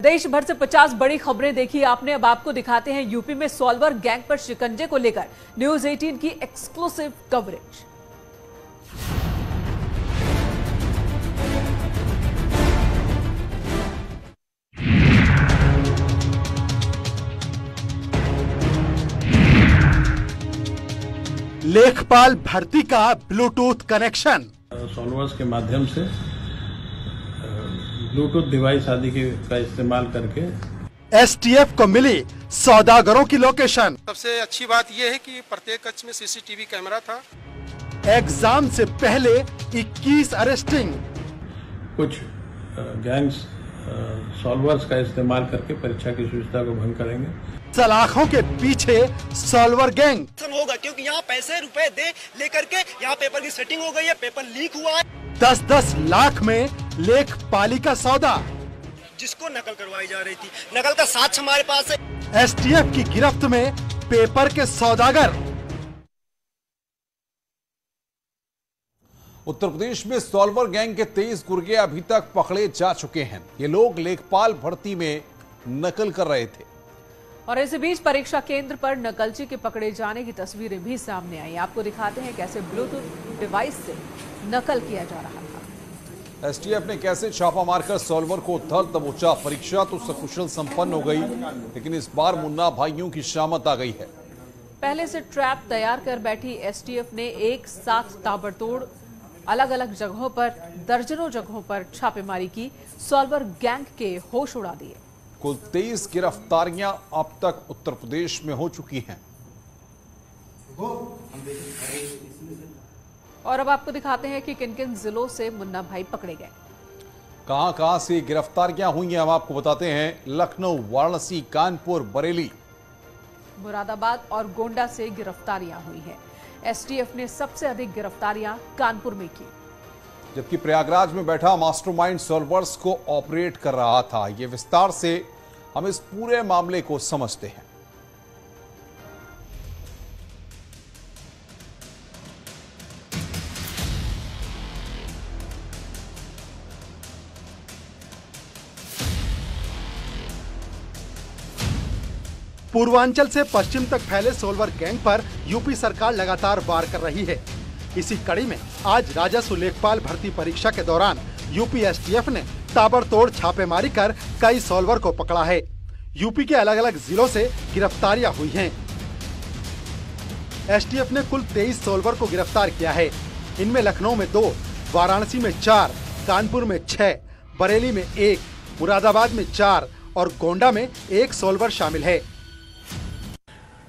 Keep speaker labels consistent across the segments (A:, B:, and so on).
A: देश भर से 50 बड़ी खबरें देखी आपने। अब आपको दिखाते हैं यूपी में सॉल्वर गैंग पर शिकंजे को लेकर न्यूज 18 की एक्सक्लूसिव कवरेज।
B: लेखपाल भर्ती का ब्लूटूथ कनेक्शन
C: सॉल्वर्स के माध्यम से ब्लूटूथ डिवाइस आदि का इस्तेमाल करके
B: एसटीएफ को मिली सौदागरों की लोकेशन।
D: सबसे अच्छी बात यह है कि प्रत्येक कक्ष में सीसीटीवी कैमरा था।
B: एग्जाम से पहले 21 अरेस्टिंग।
C: कुछ गैंग्स सॉल्वर्स का इस्तेमाल करके परीक्षा की शुचिता को भंग करेंगे।
B: सलाखों के पीछे सॉल्वर गैंग
E: होगा क्योंकि यहाँ पैसे रुपए दे लेकर के यहाँ पेपर की सेटिंग हो गई है, पेपर लीक हुआ है।
B: 10-10 लाख में लेखपाली का सौदा,
E: जिसको नकल करवाई जा रही थी, नकल का साक्ष्य हमारे पास है।
B: एसटीएफ की गिरफ्त में पेपर के सौदागर।
F: उत्तर प्रदेश में सॉल्वर गैंग के 23 गुर्गे अभी तक पकड़े जा चुके हैं। ये लोग लेखपाल भर्ती में नकल कर रहे थे
A: और इसी बीच परीक्षा केंद्र पर नकलची के पकड़े जाने की तस्वीरें भी सामने आई। आपको दिखाते हैं कैसे ब्लूटूथ डिवाइस से नकल किया जा रहा था।
F: एसटीएफ ने कैसे छापा मारकर सॉल्वर को धर दबोचा। परीक्षा तो सकुशल संपन्न हो गई, लेकिन इस बार मुन्ना भाइयों की शामत आ गई है।
A: पहले से ट्रैप तैयार कर बैठी एसटीएफ ने एक साथ ताबड़तोड़ अलग अलग जगहों पर दर्जनों जगहों पर छापेमारी की। सॉल्वर गैंग के होश उड़ा दिए।
F: कुल 23 गिरफ्तारियां अब तक उत्तर प्रदेश में हो चुकी हैं।
A: और अब आपको दिखाते हैं कि किन किन जिलों से मुन्ना भाई पकड़े गए।
F: कहां से गिरफ्तारियां हुई हैं हम आपको बताते हैं। लखनऊ, वाराणसी, कानपुर, बरेली,
A: मुरादाबाद और गोंडा से गिरफ्तारियां हुई हैं। एसटीएफ ने सबसे अधिक गिरफ्तारियां कानपुर में की,
F: जबकि प्रयागराज में बैठा मास्टरमाइंड सॉल्वर्स को ऑपरेट कर रहा था। ये विस्तार से हम इस पूरे मामले को समझते हैं।
B: पूर्वांचल से पश्चिम तक फैले सॉल्वर गैंग पर यूपी सरकार लगातार वार कर रही है। इसी कड़ी में आज राजस्व लेखपाल भर्ती परीक्षा के दौरान यूपी एसटीएफ ने ताबड़तोड़ छापेमारी कर कई सॉल्वर को पकड़ा है। यूपी के अलग अलग जिलों से गिरफ्तारियां हुई हैं। एसटीएफ ने कुल 23 सॉल्वर को गिरफ्तार किया है। इनमें लखनऊ में 2, वाराणसी में 4, कानपुर में 6, बरेली में 1, मुरादाबाद में 4 और गोंडा में 1 सॉल्वर शामिल है।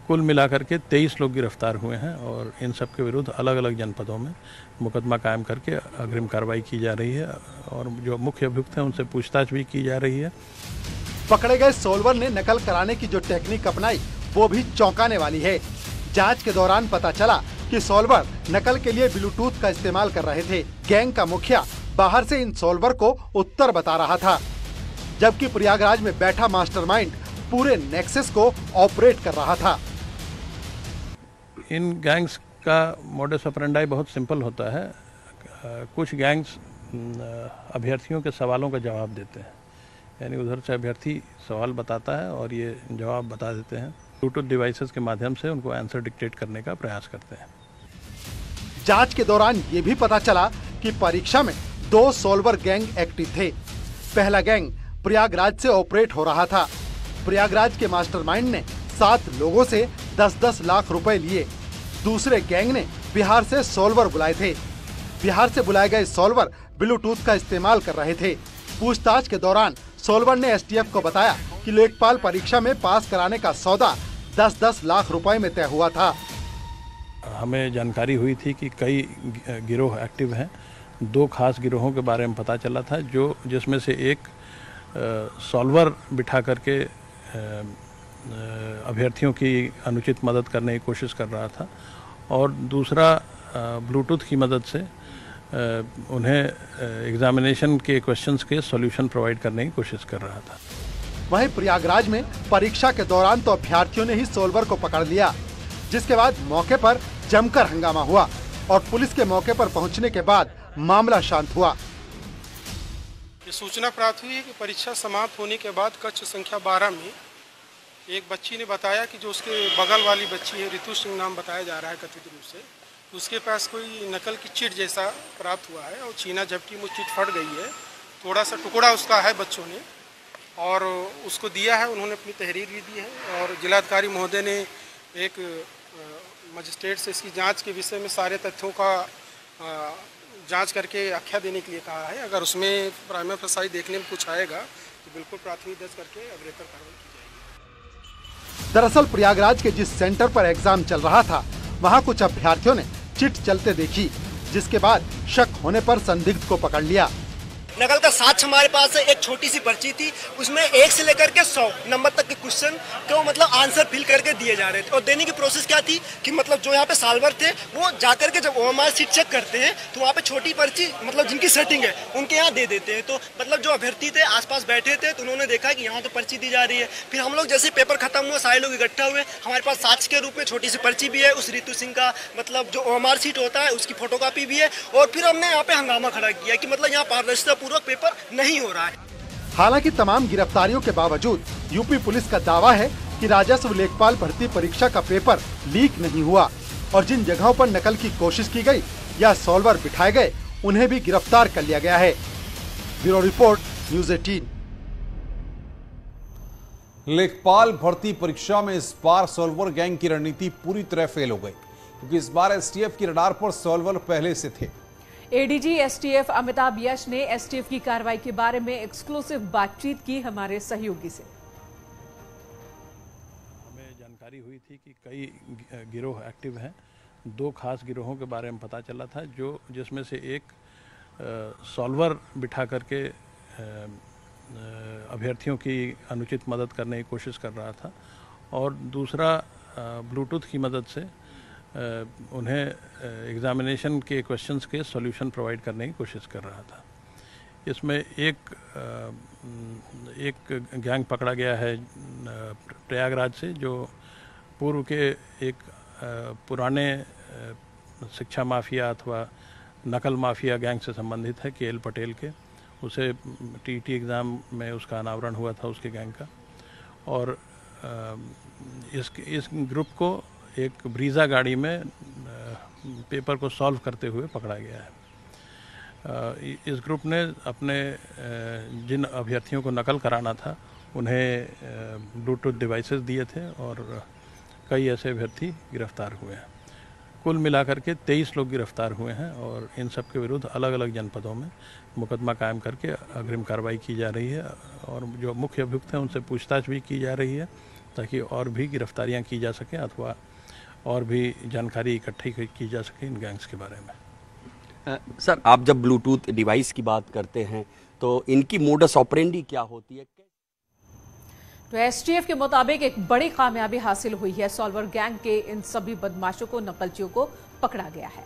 C: कुल मिलाकर के 23 लोग गिरफ्तार हुए हैं और इन सब के विरुद्ध अलग अलग जनपदों में मुकदमा कायम करके अग्रिम कार्रवाई की जा रही है और जो मुख्य अभियुक्त हैं उनसे पूछताछ भी की जा रही है।
B: पकड़े गए सॉल्वर ने नकल कराने की जो टेक्निक अपनाई वो भी चौंकाने वाली है। जांच के दौरान पता चला कि सॉल्वर नकल के लिए ब्लूटूथ का इस्तेमाल कर रहे थे। गैंग का मुखिया बाहर से इन सॉल्वर को उत्तर बता रहा था, जबकि प्रयागराज में बैठा मास्टरमाइंड पूरे नेक्सस को ऑपरेट कर रहा था।
C: इन गैंग्स का मोडस ऑपरेंडाई बहुत सिंपल होता है। कुछ गैंग्स अभ्यर्थियों के सवालों का जवाब देते हैं, यानी उधर से अभ्यर्थी सवाल बताता है और ये जवाब बता देते हैं। ब्लूटूथ डिवाइसेस के माध्यम से उनको आंसर डिक्टेट करने का प्रयास करते हैं।
B: जांच के दौरान ये भी पता चला कि परीक्षा में 2 सॉल्वर गैंग एक्टिव थे। पहला गैंग प्रयागराज से ऑपरेट हो रहा था। प्रयागराज के मास्टरमाइंड ने 7 लोगों से 10-10 लाख रुपए लिए। दूसरे गैंग ने बिहार से सॉल्वर बुलाए थे। बिहार से बुलाए गए सॉल्वर ब्लूटूथ का इस्तेमाल कर रहे थे। पूछताछ के दौरान सॉल्वर ने एसटीएफ को बताया कि लेखपाल परीक्षा में पास कराने का सौदा 10-10 लाख रुपए में तय हुआ था।
C: हमें जानकारी हुई थी कि कई गिरोह एक्टिव हैं। 2 खास गिरोहों के बारे में पता चला था, जिसमें से एक सॉल्वर बिठा करके अभ्यर्थियों की अनुचित मदद करने की कोशिश कर रहा था और दूसरा ब्लूटूथ की मदद से उन्हें एग्जामिनेशन के क्वेश्चंस के सॉल्यूशन प्रोवाइड करने की कोशिश कर रहा था।
B: वहीं प्रयागराज में परीक्षा के दौरान तो अभ्यर्थियों ने ही सॉल्वर को पकड़ लिया, जिसके बाद मौके पर जमकर हंगामा हुआ और पुलिस के मौके पर पहुंचने के बाद मामला शांत हुआ।
D: ये सूचना प्राप्त हुई है कि परीक्षा समाप्त होने के बाद कक्ष संख्या 12 में एक बच्ची ने बताया कि जो उसके बगल वाली बच्ची है, रितु सिंह नाम बताया जा रहा है कथित रूप से, उसके पास कोई नकल की चिट जैसा प्राप्त हुआ है और छीना झपटी में चिट फट गई है। थोड़ा सा टुकड़ा उसका है बच्चों ने और उसको दिया है, उन्होंने अपनी तहरीर भी दी है और जिलाधिकारी महोदय ने एक मजिस्ट्रेट से इसकी जांच के विषय में सारे तथ्यों का जांच करके आख्या देने के लिए कहा है। अगर उसमें प्राइमा फेसाई देखने में कुछ आएगा तो बिल्कुल प्राथमिक दर्ज करके अग्रेतर कार्रवाई की जाएगी।
B: दरअसल प्रयागराज के जिस सेंटर पर एग्जाम चल रहा था, वहां कुछ अभ्यर्थियों ने चिट चलते देखी, जिसके बाद शक होने पर संदिग्ध को पकड़ लिया।
E: नकल का साक्ष्य हमारे पास है, एक छोटी सी पर्ची थी, उसमें 1 से लेकर के 100 नंबर तक के क्वेश्चन को मतलब आंसर फिल करके दिए जा रहे थे और देने की प्रोसेस क्या थी कि मतलब जो यहाँ पे साल्वर थे वो जाकर के जब ओएमआर सीट चेक करते हैं तो वहाँ पे छोटी पर्ची मतलब जिनकी सेटिंग है उनके यहाँ दे देते हैं। तो मतलब जो अभ्यर्थी थे आसपास बैठे थे तो उन्होंने देखा कि यहाँ तो पर्ची दी जा रही है। फिर हम लोग जैसे पेपर खत्म हुआ सारे लोग इकट्ठा हुए, हमारे पास साक्ष्य के रूप में छोटी सी पर्ची भी है, उस रितु सिंह का मतलब जो ओएमआर सीट होता है उसकी फोटोकॉपी भी है और फिर हमने यहाँ पे हंगामा खड़ा किया कि मतलब यहाँ पारदर्शिता पूर्वक पेपर नहीं हो रहा है।
B: हालांकि तमाम गिरफ्तारियों के बावजूद यूपी पुलिस का दावा है कि राजस्व लेखपाल भर्ती परीक्षा का पेपर लीक नहीं हुआ और जिन जगहों पर नकल की कोशिश की गई या सॉल्वर बिठाए गए उन्हें भी गिरफ्तार कर लिया गया है। Bureau report, news 18।
F: लेखपाल भर्ती परीक्षा में इस बार सॉल्वर गैंग की रणनीति पूरी तरह फेल हो गई, क्योंकि इस बार एसटीएफ की रडार पर सॉल्वर पहले से थे।
A: एडीजी एसटीएफ अमिताभ यश ने एसटीएफ की कार्रवाई के बारे में एक्सक्लूसिव बातचीत की हमारे सहयोगी से।
C: हमें जानकारी हुई थी कि कई गिरोह एक्टिव हैं। 2 खास गिरोहों के बारे में पता चला था, जिसमें से एक सॉल्वर बिठा करके अभ्यर्थियों की अनुचित मदद करने की कोशिश कर रहा था और दूसरा ब्लूटूथ की मदद से उन्हें एग्जामिनेशन के क्वेश्चंस के सॉल्यूशन प्रोवाइड करने की कोशिश कर रहा था। इसमें एक गैंग पकड़ा गया है प्रयागराज से, जो पूर्व के एक पुराने शिक्षा माफिया अथवा नकल माफिया गैंग से संबंधित है, केएल पटेल के। उसे टीटी एग्ज़ाम में उसका अनावरण हुआ था उसके गैंग का और इस ग्रुप को एक ब्रीजा गाड़ी में पेपर को सॉल्व करते हुए पकड़ा गया है। इस ग्रुप ने अपने जिन अभ्यर्थियों को नकल कराना था उन्हें ब्लूटूथ डिवाइसेस दिए थे और कई ऐसे अभ्यर्थी गिरफ्तार हुए हैं। कुल मिलाकर के 23 लोग गिरफ्तार हुए हैं और इन सब के विरुद्ध अलग अलग जनपदों में मुकदमा कायम करके अग्रिम कार्रवाई की जा रही है और जो मुख्य अभियुक्त हैं उनसे पूछताछ भी की जा रही है ताकि और भी गिरफ्तारियां की जा सकें अथवा और भी जानकारी इकट्ठी की जा सके इन गैंग्स के बारे में।
G: सर, आप जब ब्लूटूथ डिवाइस की बात करते हैं तो इनकी मोडस ऑपरेंडी क्या होती है?
A: तो एसटीएफ के मुताबिक एक बड़ी कामयाबी हासिल हुई है। सॉल्वर गैंग के इन सभी बदमाशों को, नकलचियों को पकड़ा गया है।